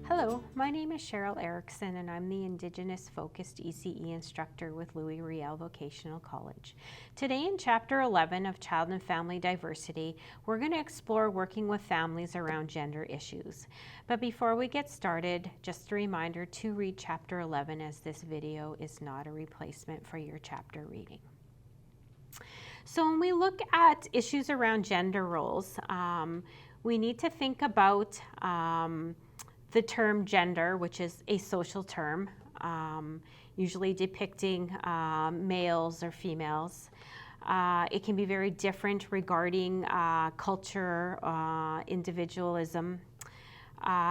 Hello, my name is Cheryl Erickson and I'm the Indigenous focused ECE instructor with Louis Riel Vocational College. Today in Chapter 11 of Child and Family Diversity, we're going to explore working with families around gender issues. But before we get started, just a reminder to read Chapter 11 as this video is not a replacement for your chapter reading. So when we look at issues around gender roles, we need to think about the term gender, which is a social term, usually depicting males or females. It can be very different regarding culture, individualism.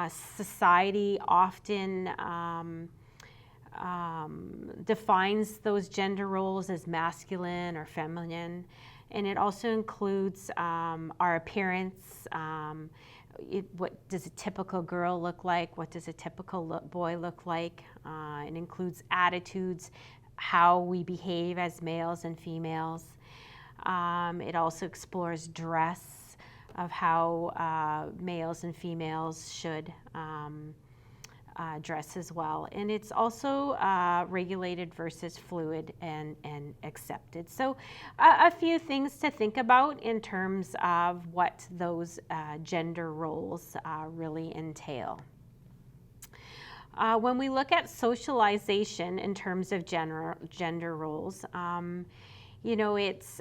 Society often defines those gender roles as masculine or feminine, and it also includes our appearance. What does a typical girl look like? What does a typical boy look like? It includes attitudes, how we behave as males and females. It also explores dress, of how males and females should dress as well. And it's also regulated versus fluid and accepted. So a few things to think about in terms of what those gender roles really entail. When we look at socialization in terms of gender roles, you know, it's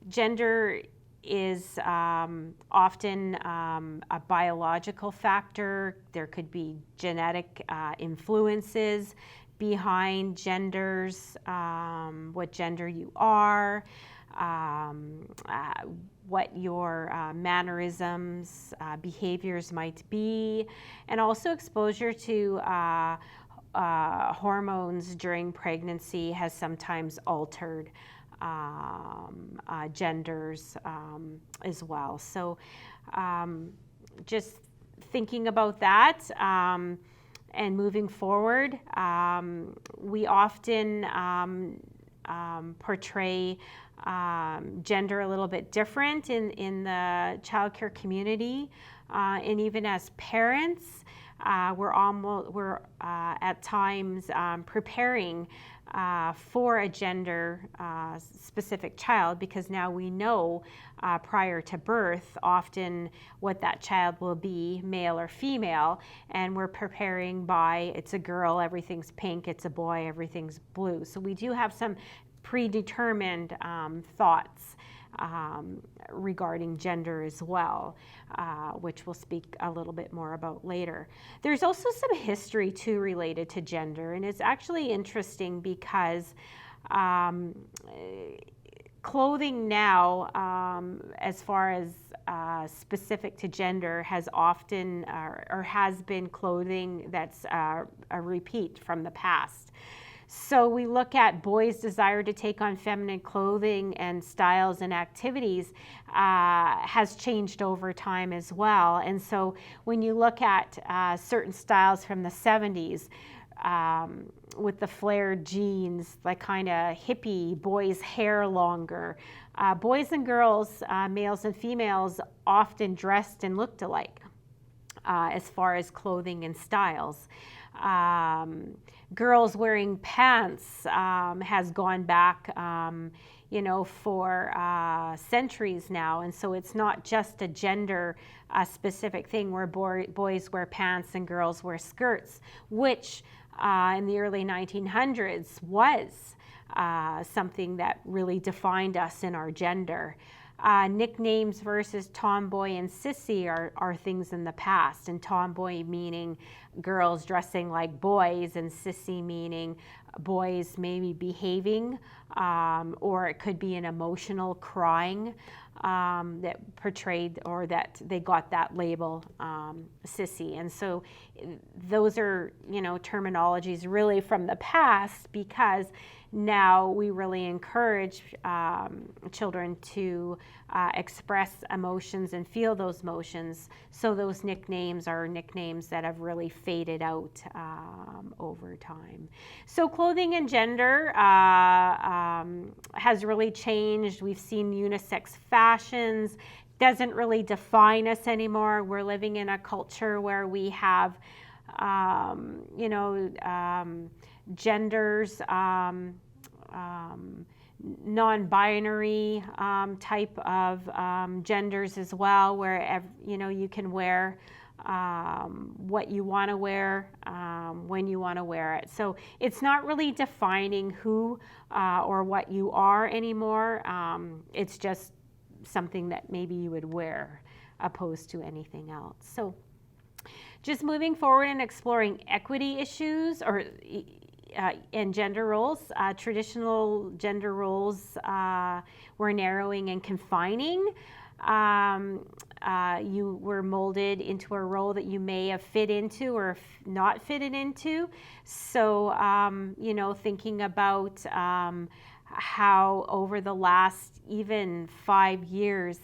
gender is often a biological factor. There could be genetic influences behind genders, what gender you are, what your mannerisms, behaviors might be, and also exposure to hormones during pregnancy has sometimes altered genders as well. So just thinking about that and moving forward, we often portray gender a little bit different in the childcare community, and even as parents, we're at times preparing for a gender specific child, because now we know prior to birth often what that child will be, male or female, and we're preparing by it's a girl, everything's pink, it's a boy, everything's blue. So we do have some predetermined thoughts regarding gender as well, which we'll speak a little bit more about later. There's also some history too related to gender, and it's actually interesting because clothing now, as far as specific to gender, has often or has been clothing that's a repeat from the past. So we look at boys' desire to take on feminine clothing and styles and activities has changed over time as well. And so when you look at certain styles from the 70s, with the flared jeans, like kind of hippie, boys' hair longer, boys and girls, males and females, often dressed and looked alike as far as clothing and styles. Girls wearing pants has gone back, you know, for centuries now, and so it's not just a gender specific thing where boys wear pants and girls wear skirts, which in the early 1900s was something that really defined us in our gender. Nicknames versus tomboy and sissy are things in the past, and tomboy meaning girls dressing like boys, and sissy meaning boys maybe behaving, or it could be an emotional crying that portrayed, or that they got that label, sissy. And so those are, terminologies really from the past, because now we really encourage children to express emotions and feel those emotions. So those nicknames are nicknames that have really faded out over time. So clothing and gender has really changed. We've seen unisex fashions. Doesn't really define us anymore. We're living in a culture where we have, genders, non-binary type of genders as well, where you can wear what you want to wear when you want to wear it. So it's not really defining who or what you are anymore. It's just something that maybe you would wear, opposed to anything else. So just moving forward and exploring equity issues, or and gender roles. Traditional gender roles were narrowing and confining. You were molded into a role that you may have fit into or not fitted into. So, thinking about how over the last even 5 years,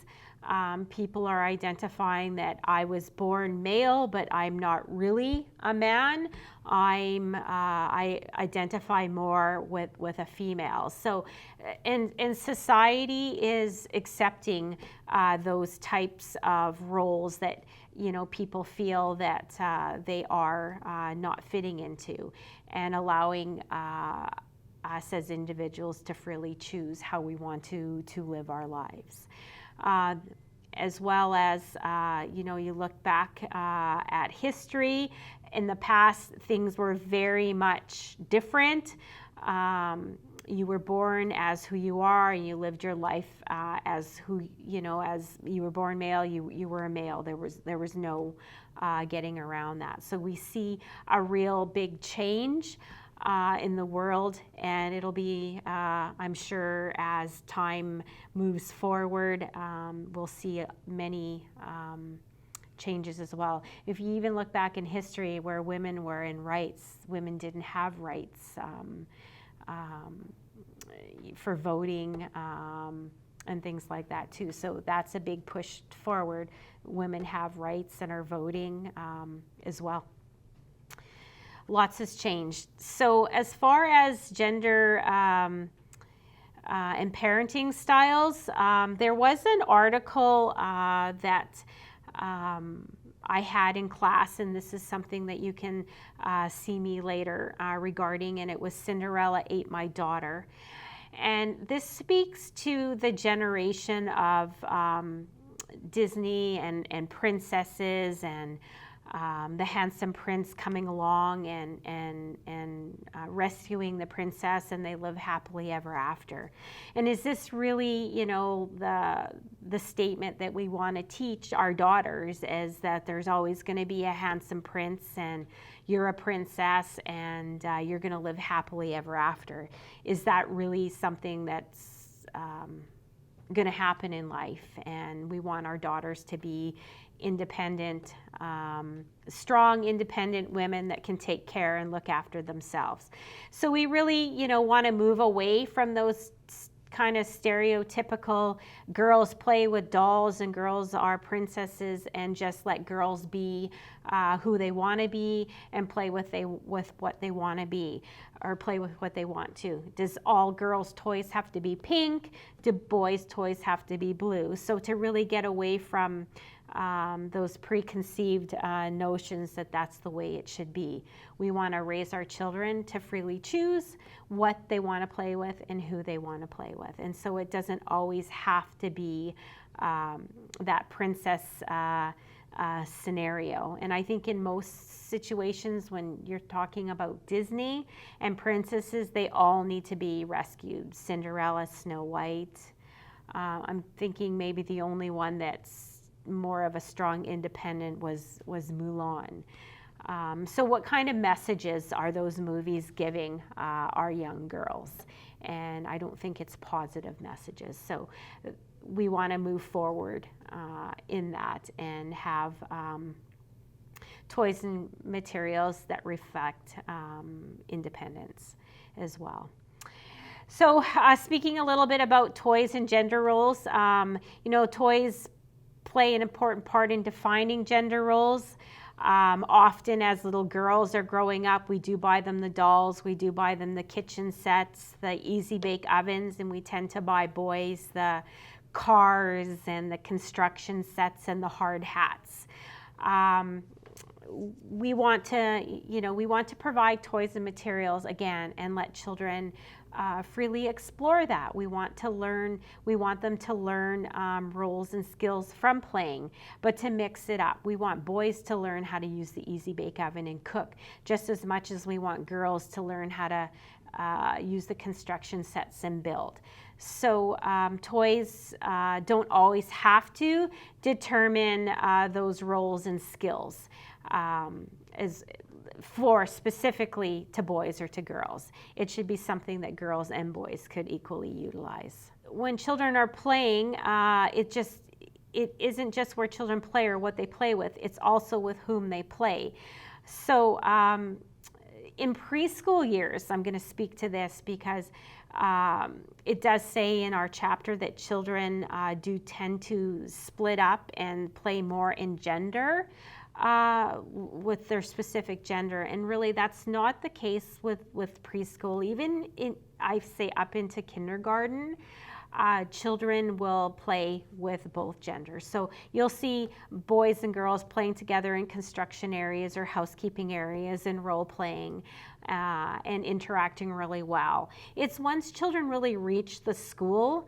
people are identifying that I was born male, but I'm not really a man. I identify more with a female. So, and society is accepting those types of roles that people feel that they are not fitting into, and allowing us as individuals to freely choose how we want to live our lives. As well as, you look back at history. In the past, things were very much different. You were born as who you are, and you lived your life as who, as you were born male, you were a male. There was no getting around that. So we see a real big change in the world, and it'll be, I'm sure, as time moves forward, we'll see many changes as well. If you even look back in history where women were in rights, women didn't have rights for voting and things like that too. So that's a big push forward. Women have rights and are voting as well. Lots has changed. So as far as gender and parenting styles, there was an article that I had in class, and this is something that you can see me later regarding, and it was Cinderella Ate My Daughter. And this speaks to the generation of Disney and princesses, and the handsome prince coming along and rescuing the princess, and they live happily ever after. And is this really, the statement that we want to teach our daughters, is that there's always going to be a handsome prince, and you're a princess, and you're going to live happily ever after? Is that really something that's going to happen in life? And we want our daughters to be independent, strong, independent women that can take care and look after themselves. So we really, want to move away from those kind of stereotypical girls play with dolls and girls are princesses, and just let girls be who they want to be and play with what they want to be, or play with what they want to. Does all girls' toys have to be pink? Do boys' toys have to be blue? So to really get away from those preconceived notions that that's the way it should be. We want to raise our children to freely choose what they want to play with and who they want to play with. And so it doesn't always have to be that princess scenario. And I think in most situations, when you're talking about Disney and princesses, they all need to be rescued. Cinderella, Snow White. I'm thinking maybe the only one that's more of a strong independent was Mulan. So what kind of messages are those movies giving our young girls? and I don't think it's positive messages. So we want to move forward in that and have toys and materials that reflect independence as well. So speaking a little bit about toys and gender roles, toys play an important part in defining gender roles. Often as little girls are growing up, we do buy them the dolls, we do buy them the kitchen sets, the easy bake ovens, and we tend to buy boys the cars and the construction sets and the hard hats. We want to provide toys and materials again and let children freely explore that. We want them to learn roles and skills from playing, but to mix it up. We want boys to learn how to use the easy bake oven and cook just as much as we want girls to learn how to use the construction sets and build. So toys don't always have to determine those roles and skills as for specifically to boys or to girls. It should be something that girls and boys could equally utilize. When children are playing, it isn't just where children play or what they play with, it's also with whom they play. So in preschool years, I'm going to speak to this because it does say in our chapter that children do tend to split up and play more in gender with their specific gender, and really that's not the case with preschool. Even I say up into kindergarten, children will play with both genders. So you'll see boys and girls playing together in construction areas or housekeeping areas and role playing and interacting really well. It's once children really reach the school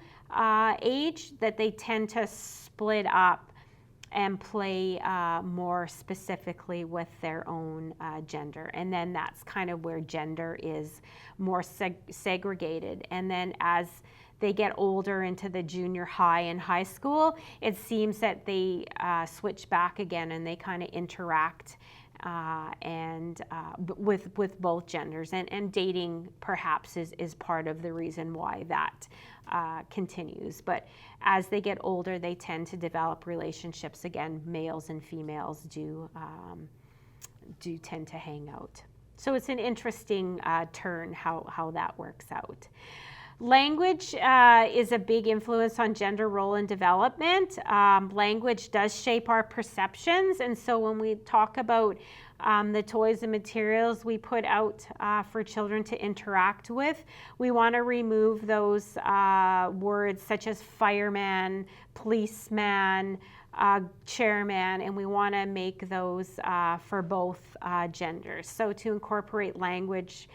age that they tend to split up and play more specifically with their own gender. And then that's kind of where gender is more segregated. And then as they get older into the junior high and high school, it seems that they switch back again and they kind of interact with both genders. And dating perhaps is part of the reason why that continues. But as they get older, they tend to develop relationships. Again, males and females do tend to hang out. So it's an interesting turn how that works out. Language is a big influence on gender role and development. Language does shape our perceptions, and so when we talk about the toys and materials we put out for children to interact with, we want to remove those words such as fireman, policeman, chairman, and we want to make those for both genders. So to incorporate language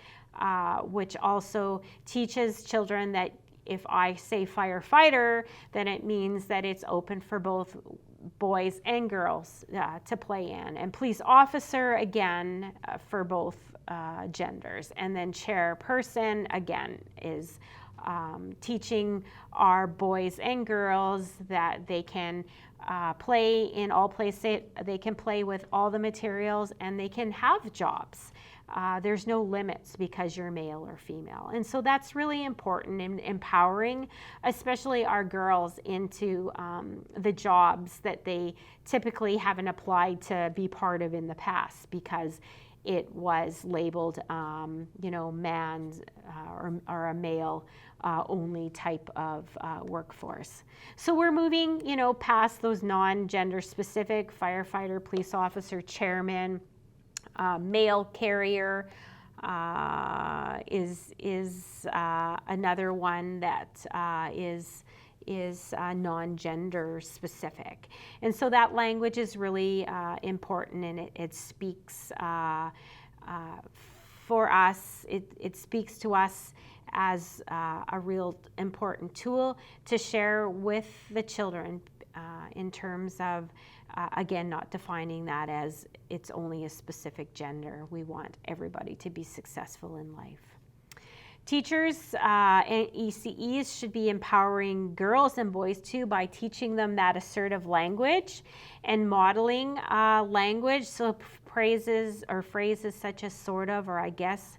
which also teaches children that if I say firefighter, then it means that it's open for both boys and girls to play in. And police officer, again, for both genders. And then chairperson, again, is teaching our boys and girls that they can play in all places, they can play with all the materials, and they can have jobs. There's no limits because you're male or female. And so that's really important in empowering, especially our girls, into the jobs that they typically haven't applied to be part of in the past because it was labeled, man or a male only type of workforce. So we're moving, past those non-gender specific firefighter, police officer, chairman. Mail carrier is another one that is non-gender specific, and so that language is really important, and it speaks for us. It speaks to us as a real important tool to share with the children in terms of. Again, not defining that as it's only a specific gender. We want everybody to be successful in life. Teachers and ECEs should be empowering girls and boys too by teaching them that assertive language and modeling language. So phrases such as sort of or I guess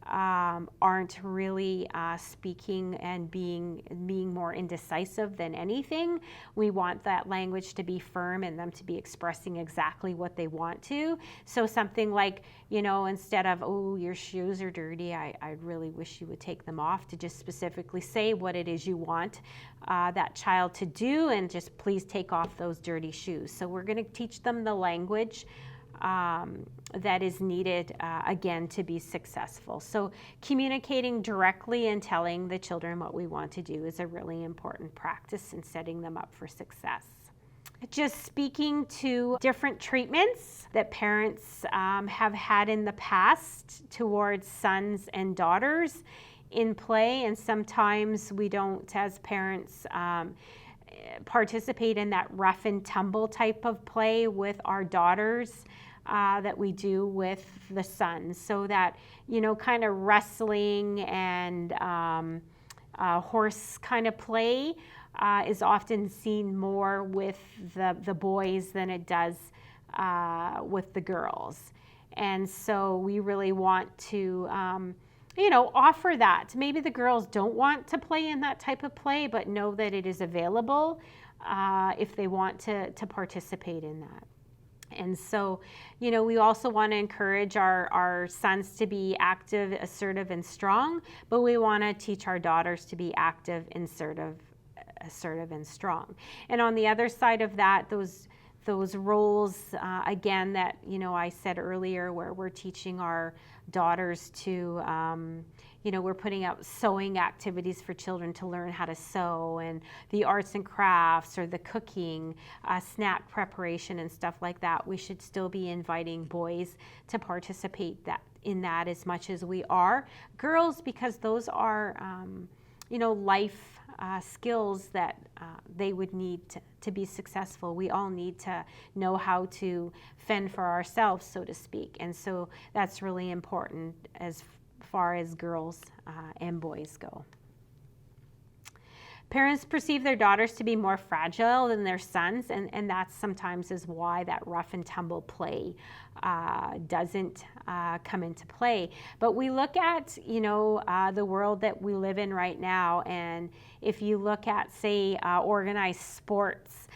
aren't really speaking and being more indecisive than anything. We want that language to be firm and them to be expressing exactly what they want to. So something like, instead of, oh, your shoes are dirty, I really wish you would take them off, to just specifically say what it is you want that child to do, and just please take off those dirty shoes. So we're going to teach them the language that is needed, again, to be successful. So communicating directly and telling the children what we want to do is a really important practice in setting them up for success. Just speaking to different treatments that parents have had in the past towards sons and daughters in play, and sometimes we don't, as parents, participate in that rough and tumble type of play with our daughters that we do with the sons. So that, kind of wrestling and horse kind of play is often seen more with the boys than it does with the girls. And so we really want to offer that. Maybe the girls don't want to play in that type of play, but know that it is available if they want to participate in that. And so, we also want to encourage our sons to be active, assertive, and strong, but we want to teach our daughters to be active, assertive, and strong. And on the other side of that, those roles, again, that, I said earlier, where we're teaching our daughters to, we're putting out sewing activities for children to learn how to sew, and the arts and crafts, or the cooking, snack preparation and stuff like that. We should still be inviting boys to participate in that as much as we are girls, because those are, life skills that they would need to be successful. We all need to know how to fend for ourselves, so to speak. And so that's really important as far as girls and boys go. Parents perceive their daughters to be more fragile than their sons, and that sometimes is why that rough and tumble play doesn't come into play. But we look at, the world that we live in right now, and if you look at, say, organized sports,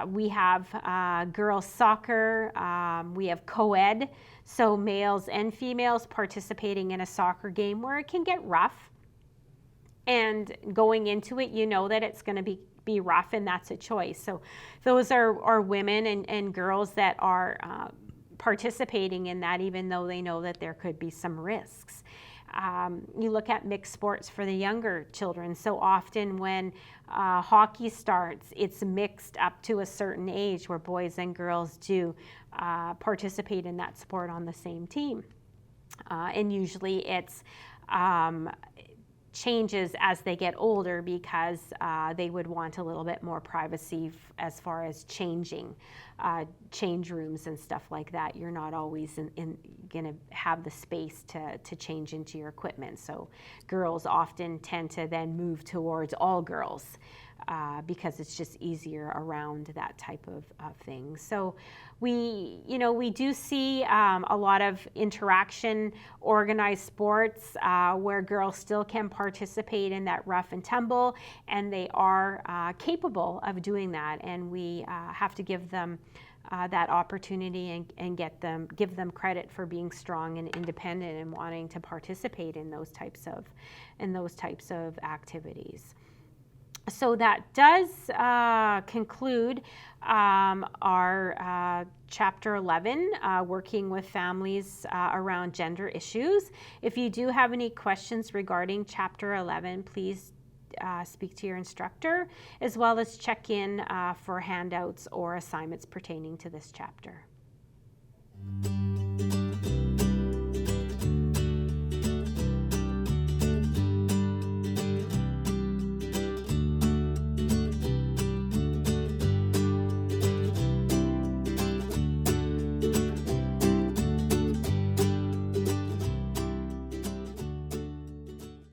we have girls soccer, we have co-ed, so males and females participating in a soccer game where it can get rough. And going into it, that it's going to be rough, and that's a choice. So those are women and girls that are participating in that, even though they know that there could be some risks. You look at mixed sports for the younger children. So often when hockey starts, it's mixed up to a certain age where boys and girls do participate in that sport on the same team. And usually it's changes as they get older, because they would want a little bit more privacy as far as changing, change rooms and stuff like that. You're not always going to have the space to change into your equipment. So girls often tend to then move towards all girls because it's just easier around that type of thing. So we do see a lot of interaction, organized sports where girls still can participate in that rough and tumble, and they are capable of doing that. And we have to give them that opportunity and give them credit for being strong and independent and wanting to participate in those types of activities. So that does conclude our Chapter 11, working with families around gender issues. If you do have any questions regarding Chapter 11, please speak to your instructor, as well as check in for handouts or assignments pertaining to this chapter.